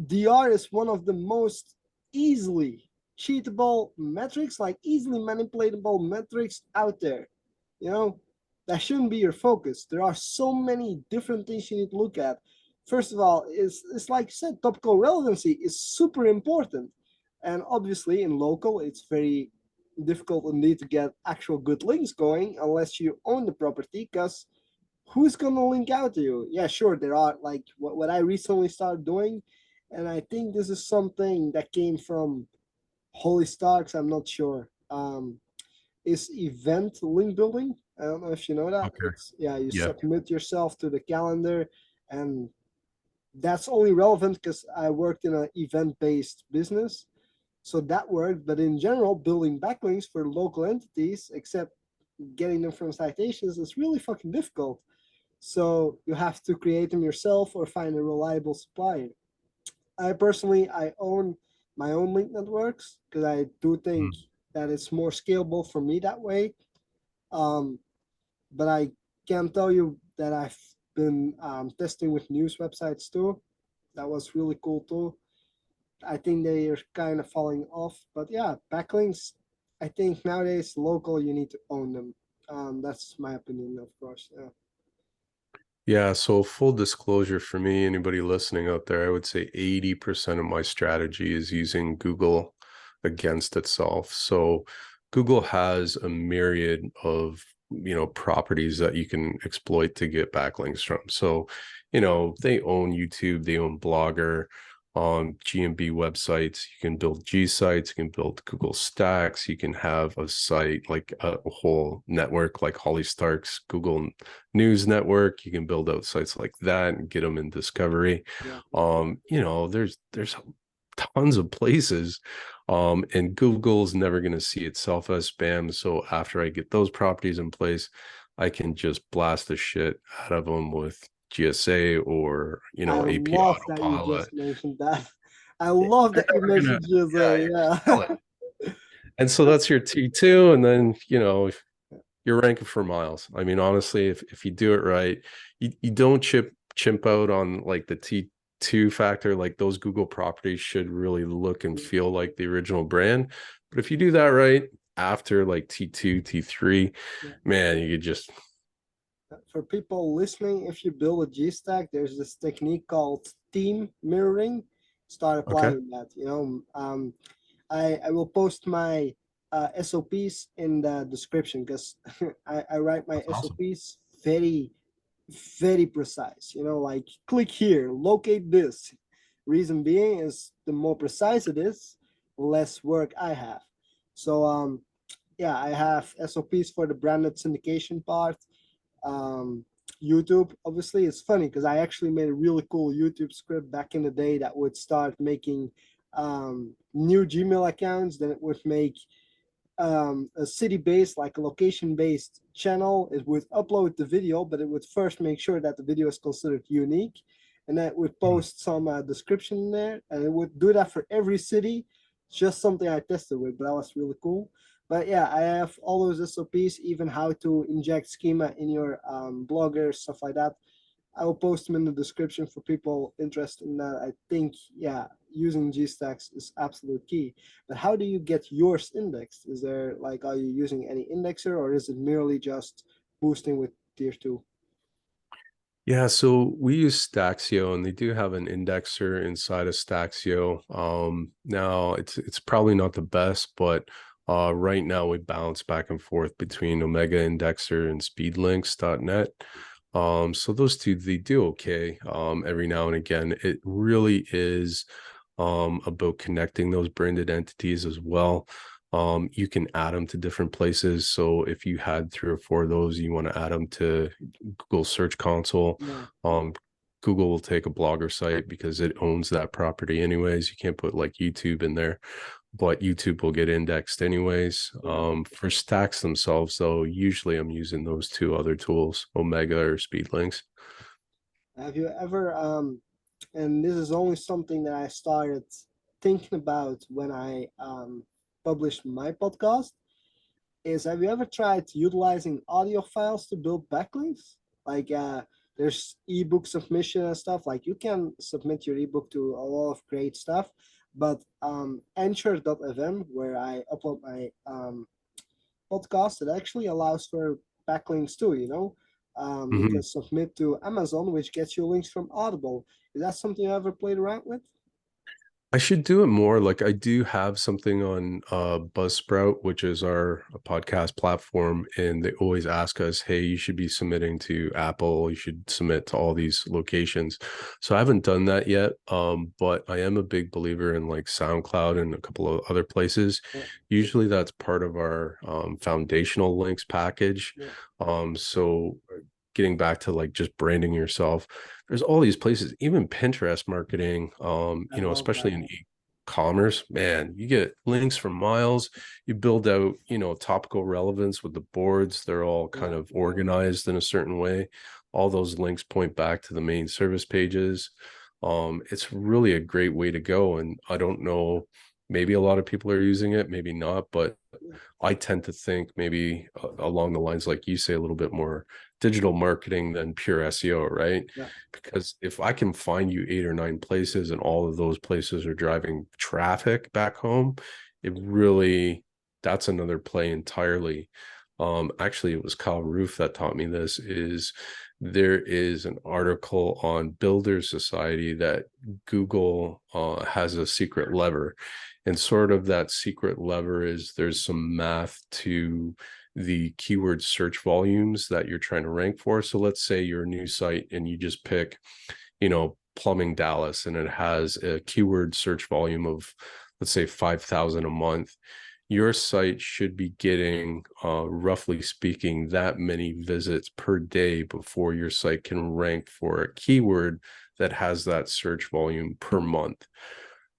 DR is one of the most easily cheatable metrics, like easily manipulatable metrics out there. You know, that shouldn't be your focus. There are so many different things you need to look at. First of all, it's like I said, topical relevancy is super important. And obviously in local, it's very difficult indeed to get actual good links going unless you own the property, because who's gonna link out to you? Yeah, sure, there are like what I recently started doing, and I think this is something that came from Holy Stocks. I'm not sure. Is event link building? I don't know if you know that. Okay. It's yeah, you Yeah. submit yourself to the calendar, and that's only relevant because I worked in an event-based business, so that worked. But in general, building backlinks for local entities, except getting them from citations, is really fucking difficult. So you have to create them yourself or find a reliable supplier. I own my own link networks because I do think Mm. that it's more scalable for me that way. Um, but I can tell you that I've been testing with news websites too. That was really cool too. I think they are kind of falling off, but yeah, backlinks. I think nowadays local you need to own them. That's my opinion, of course. Yeah. Yeah, so full disclosure for me, anybody listening out there, I would say 80% of my strategy is using Google against itself. So Google has a myriad of, properties that you can exploit to get backlinks from. So, they own YouTube, they own Blogger, on GMB websites. You can build G sites, you can build Google Stacks, you can have a site like a whole network like Holly Stark's Google News Network. You can build out sites like that and get them in discovery. Yeah. There's tons of places. And Google's never going to see itself as spam. So after I get those properties in place, I can just blast the shit out of them with GSA or, I AP love that you autopilot. just mentioned that. I love You're that you never gonna, mentioned yeah, GSA. you're gonna Yeah. kill it. And so that's your T2. And then, you're ranking for miles. I mean, honestly, if you do it right, you don't chimp out on like the T2 factor. Like those Google properties should really look and feel like the original brand. But if you do that right after like T2, T3, Yeah. man, you could just For people listening, if you build a G stack, there's this technique called theme mirroring. Start okay. applying that. I will post my SOPs in the description because I write my That's awesome. SOPs very precise. Like click here, locate this. Reason being is the more precise it is, less work I have. So yeah, I have SOPs for the branded syndication part. um, YouTube. Obviously, it's funny because I actually made a really cool YouTube script back in the day that would start making new Gmail accounts. Then it would make a city-based, like a location-based channel. It would upload the video, but it would first make sure that the video is considered unique, and then it would post some description in there, and it would do that for every city. It's just something I tested with, but that was really cool. But yeah, I have all those SOPs, even how to inject schema in your blogger, stuff like that. I will post them in the description for people interested in that. I think, yeah, using G-Stacks is absolute key. But how do you get yours indexed? Is there like, are you using any indexer, or is it merely just boosting with tier two? Yeah, so we use Staxio and they do have an indexer inside of Staxio. Now it's probably not the best, but right now we bounce back and forth between Omega Indexer and speedlinks.net. So those two they do okay. Every now and again, it really is about connecting those branded entities as well. You can add them to different places. So if you had 3 or 4 of those, you want to add them to Google Search Console. Yeah, Google will take a blogger site because it owns that property anyways. You can't put like YouTube in there, but YouTube will get indexed anyways. yeah. For stacks themselves, though, usually I'm using those 2 other tools, Omega or Speedlinks. Have you ever, and this is only something that I started thinking about when I published my podcast, is have you ever tried utilizing audio files to build backlinks? Like there's ebook submission and stuff. Like you can submit your ebook to a lot of great stuff, but Anchor.fm, where I upload my podcast, it actually allows for backlinks too. You can submit to Amazon, which gets you links from Audible. Is that something you ever played around with? I should do it more. Like I do have something on Buzzsprout, which is our podcast platform, and they always ask us, "Hey, you should be submitting to Apple. You should submit to all these locations." So I haven't done that yet. But I am a big believer in like SoundCloud and a couple of other places. Yeah, Usually that's part of our foundational links package. yeah, So getting back to like just branding yourself, there's all these places, even Pinterest marketing, I love especially that. in e-commerce, man, you get links from miles. You build out, topical relevance with the boards. They're all kind Yeah, of organized in a certain way. All those links point back to the main service pages. It's really a great way to go. And I don't know, maybe a lot of people are using it, maybe not, but yeah, I tend to think maybe along the lines, like you say, a little bit more digital marketing than pure SEO, right? yeah. Because if I can find you 8 or 9 places and all of those places are driving traffic back home, it really, that's another play entirely. Actually, it was Kyle Roof that taught me this is there is an article on Builder Society that Google has a secret lever. And sort of that secret lever is there's some math to the keyword search volumes that you're trying to rank for. So let's say you're a new site and you just pick, plumbing Dallas, and it has a keyword search volume of, let's say, 5,000 a month. Your site should be getting, roughly speaking, that many visits per day before your site can rank for a keyword that has that search volume per month.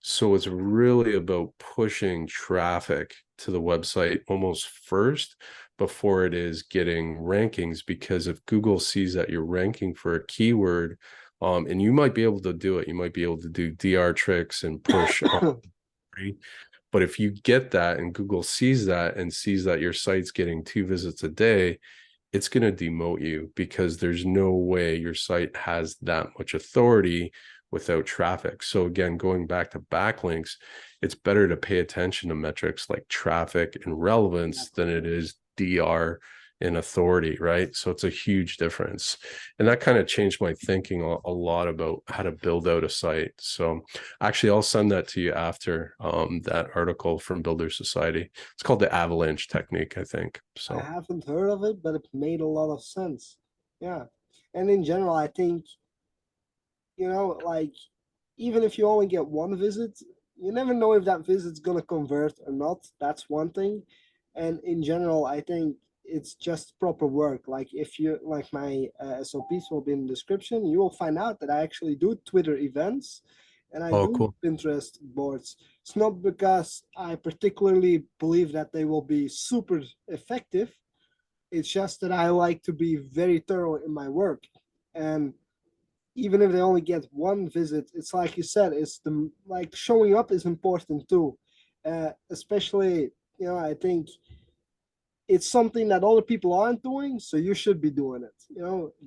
So it's really about pushing traffic to the website almost first before it is getting rankings, because if Google sees that you're ranking for a keyword, and you might be able to do it, you might be able to do DR tricks and push, But if you get that and Google sees that and sees that your site's getting 2 visits a day, it's going to demote you, because there's no way your site has that much authority without traffic. So again, going back to backlinks, it's better to pay attention to metrics like traffic and relevance than it is DR and authority, right? So it's a huge difference. And that kind of changed my thinking a lot about how to build out a site. So actually, I'll send that to you after that article from Builder Society. It's called the avalanche technique, I think. I So haven't heard of it, but it made a lot of sense. Yeah. And in general, I think, like, even if you only get one visit, you never know if that visit's gonna convert or not. That's one thing. And in general, I think it's just proper work. Like, if you like, my SOPs will be in the description, you will find out that I actually do Twitter events and I oh, do cool. Pinterest boards. It's not because I particularly believe that they will be super effective. It's just that I like to be very thorough in my work. And even if they only get one visit, it's like you said, it's the like showing up is important too. Especially, I think it's something that other people aren't doing, so you should be doing it.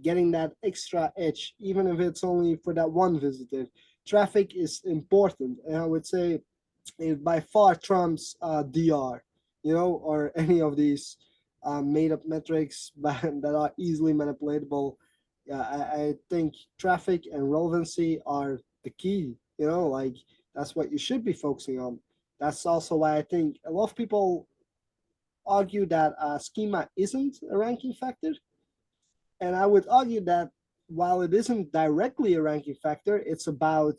Getting that extra edge, even if it's only for that one visitor. Traffic is important, and I would say it by far trumps DR, or any of these made up metrics that are easily manipulatable. Yeah, I think traffic and relevancy are the key, like that's what you should be focusing on. That's also why I think a lot of people argue that schema isn't a ranking factor. And I would argue that while it isn't directly a ranking factor, it's about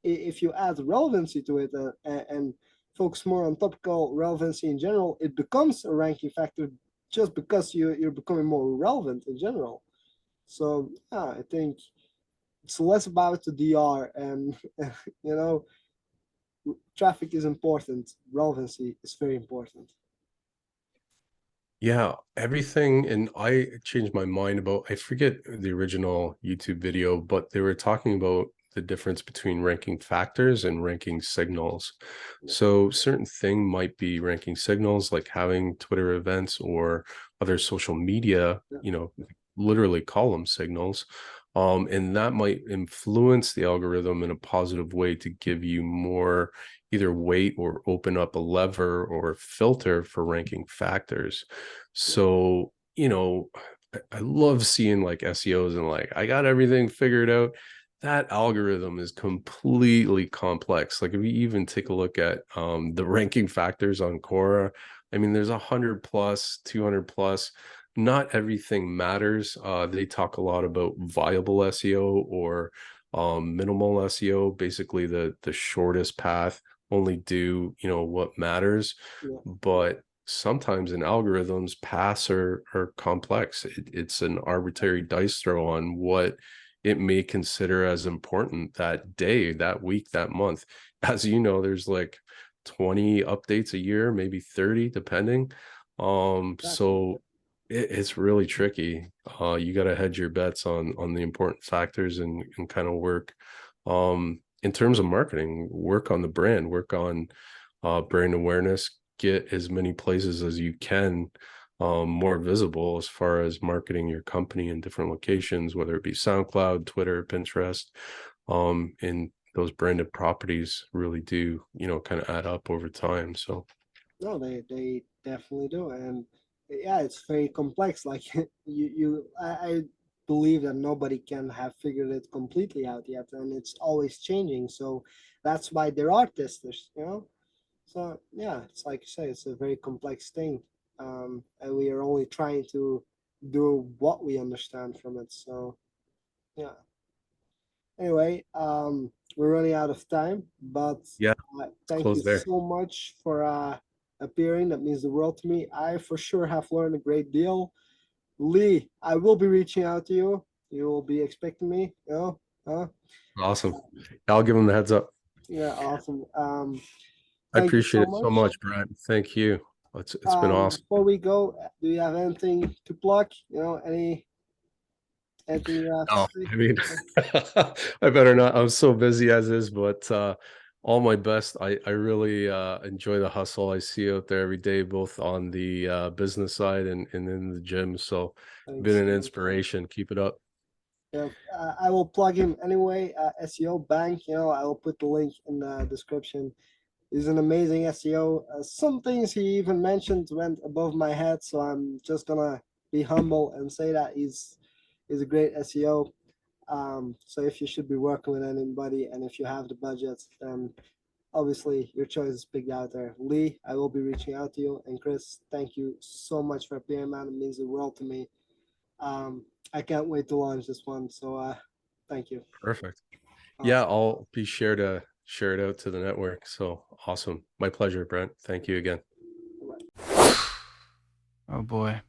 if you add relevancy to it and focus more on topical relevancy in general, it becomes a ranking factor just because you're becoming more relevant in general. So yeah, I think it's less about the DR and you know traffic is important, relevancy is very important. Yeah, everything. And I changed my mind about, I forget the original YouTube video, but they were talking about the difference between ranking factors and ranking signals. So certain thing might be ranking signals, like having Twitter events or other social media, Yeah, literally call them signals. And that might influence the algorithm in a positive way to give you more either weight or open up a lever or filter for ranking factors. yeah, So, I love seeing like SEOs and like, I got everything figured out. That algorithm is completely complex. Like if you even take a look at the ranking factors on Quora, I mean, there's 100 plus, 200 plus. Not everything matters. They talk a lot about viable SEO or minimal SEO, basically the shortest path, only do what matters. yeah, But sometimes in algorithms, paths are complex. It's an arbitrary dice throw on what it may consider as important that day, that week, that month. As you know, there's like 20 updates a year, maybe 30 depending. exactly. So it's really tricky. You got to hedge your bets on the important factors and kind of work in terms of marketing, work on the brand, work on brand awareness, get as many places as you can more visible as far as marketing your company in different locations, whether it be SoundCloud, Twitter, Pinterest. And those branded properties really do, kind of add up over time. So No, they definitely do, and yeah, it's very complex. Like I believe that nobody can have figured it completely out yet, and it's always changing. So that's why there are testers. So yeah, it's like you say, it's a very complex thing, and we are only trying to do what we understand from it. So yeah. Anyway, we're running out of time, but yeah, thank you close there. so much for appearing. That means the world to me. I for sure have learned a great deal. Lee, I will be reaching out to you. You will be expecting me. Huh? Awesome. I'll give them the heads up. Yeah, awesome. I Thank you appreciate so it so much. much, Brent. Thank you. It's been awesome. Before we go, do you have anything to plug? Anything you have to Oh, say? I mean, I better not. I'm so busy as is, but All my best. I really enjoy the hustle I see out there every day, both on the business side and in the gym. So been Thanks. an Thanks, man. inspiration. Keep it up. Yeah, I will plug him anyway. SEO Bank, I will put the link in the description. He's an amazing SEO. Some things he even mentioned went above my head, so I'm just gonna be humble and say that he's a great SEO. So if you should be working with anybody and if you have the budget, then obviously your choice is picked out there. Lee, I will be reaching out to you. And Chris, thank you so much for appearing, man. It means the world to me. I can't wait to launch this one. So thank you. Perfect. Yeah, Awesome. I'll be sure to share it out to the network. So awesome. My pleasure, Brent. Thank you again. Bye-bye. Oh boy.